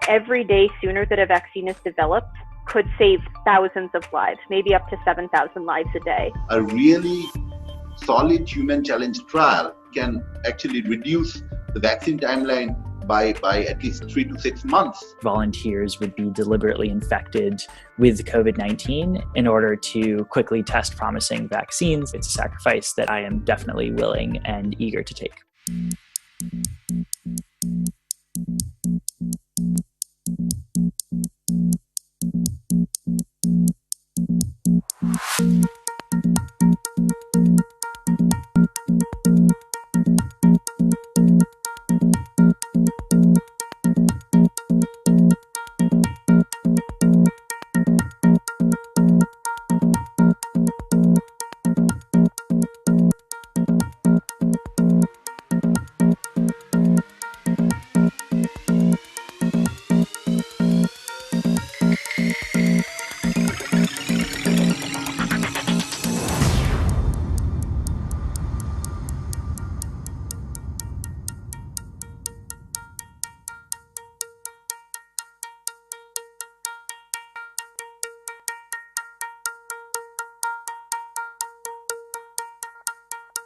every day sooner that a vaccine is developed could save thousands of lives, maybe up to 7,000 lives a day. A really solid human challenge trial can actually reduce the vaccine timeline by at least 3 to 6 months. Volunteers would be deliberately infected with COVID-19 in order to quickly test promising vaccines. It's a sacrifice that I am definitely willing and eager to take.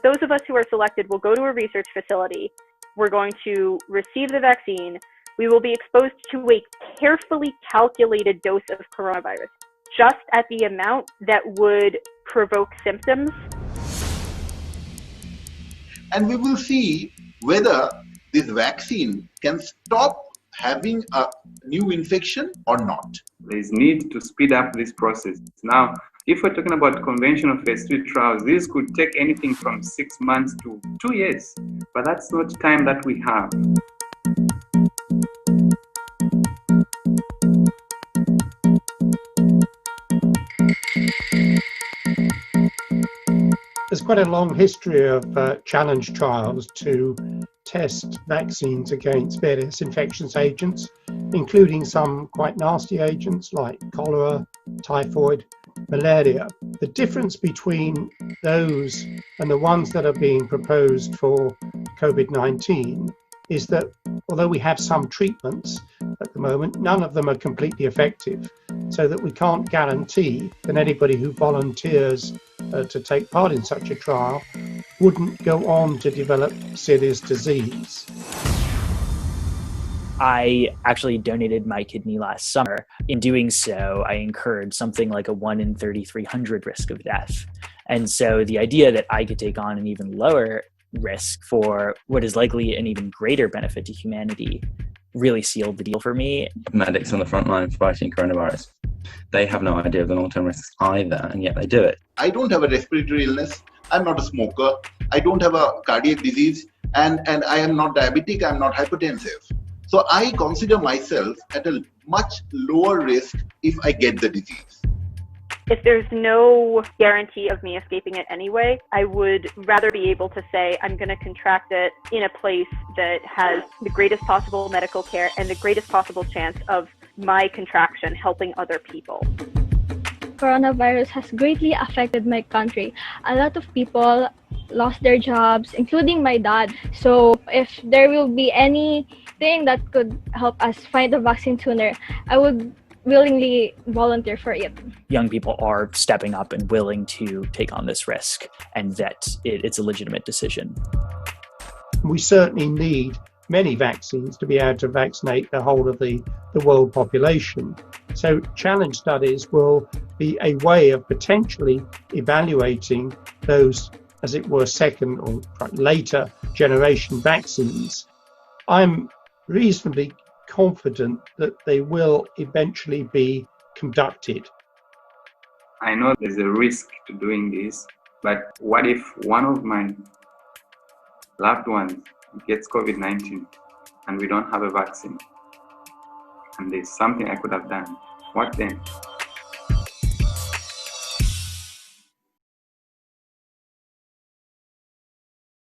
Those of us who are selected will go to a research facility. We're going to receive the vaccine. We will be exposed to a carefully calculated dose of coronavirus, just at the amount that would provoke symptoms. And we will see whether this vaccine can stop having a new infection or not. There is need to speed up this process. Now, if we're talking about conventional phase 3 trials, this could take anything from 6 months to 2 years, but that's not time that we have. There's quite a long history of challenge trials to test vaccines against various infectious agents, including some quite nasty agents like cholera, typhoid, malaria. The difference between those and the ones that are being proposed for COVID-19 is that although we have some treatments at the moment, none of them are completely effective, so that we can't guarantee that anybody who volunteers to take part in such a trial wouldn't go on to develop serious disease. I actually donated my kidney last summer. In doing so, I incurred something like a 1 in 3,300 risk of death. And so the idea that I could take on an even lower risk for what is likely an even greater benefit to humanity really sealed the deal for me. Medics on the front line fighting coronavirus, they have no idea of the long-term risks either, and yet they do it. I don't have a respiratory illness. I'm not a smoker. I don't have a cardiac disease, and I am not diabetic. I'm not hypertensive. So I consider myself at a much lower risk if I get the disease. If there's no guarantee of me escaping it anyway, I would rather be able to say I'm going to contract it in a place that has the greatest possible medical care and the greatest possible chance of my contraction helping other people. Coronavirus has greatly affected my country. A lot of people lost their jobs, including my dad. So if there will be anything that could help us find a vaccine sooner, I would willingly volunteer for it. Young people are stepping up and willing to take on this risk, and that it's a legitimate decision. We certainly need many vaccines to be able to vaccinate the whole of the world population. So challenge studies will be a way of potentially evaluating those, as it were, second or later generation vaccines. I'm reasonably confident that they will eventually be conducted. I know there's a risk to doing this, but what if one of my loved ones gets COVID-19 and we don't have a vaccine? And there's something I could have done. What then?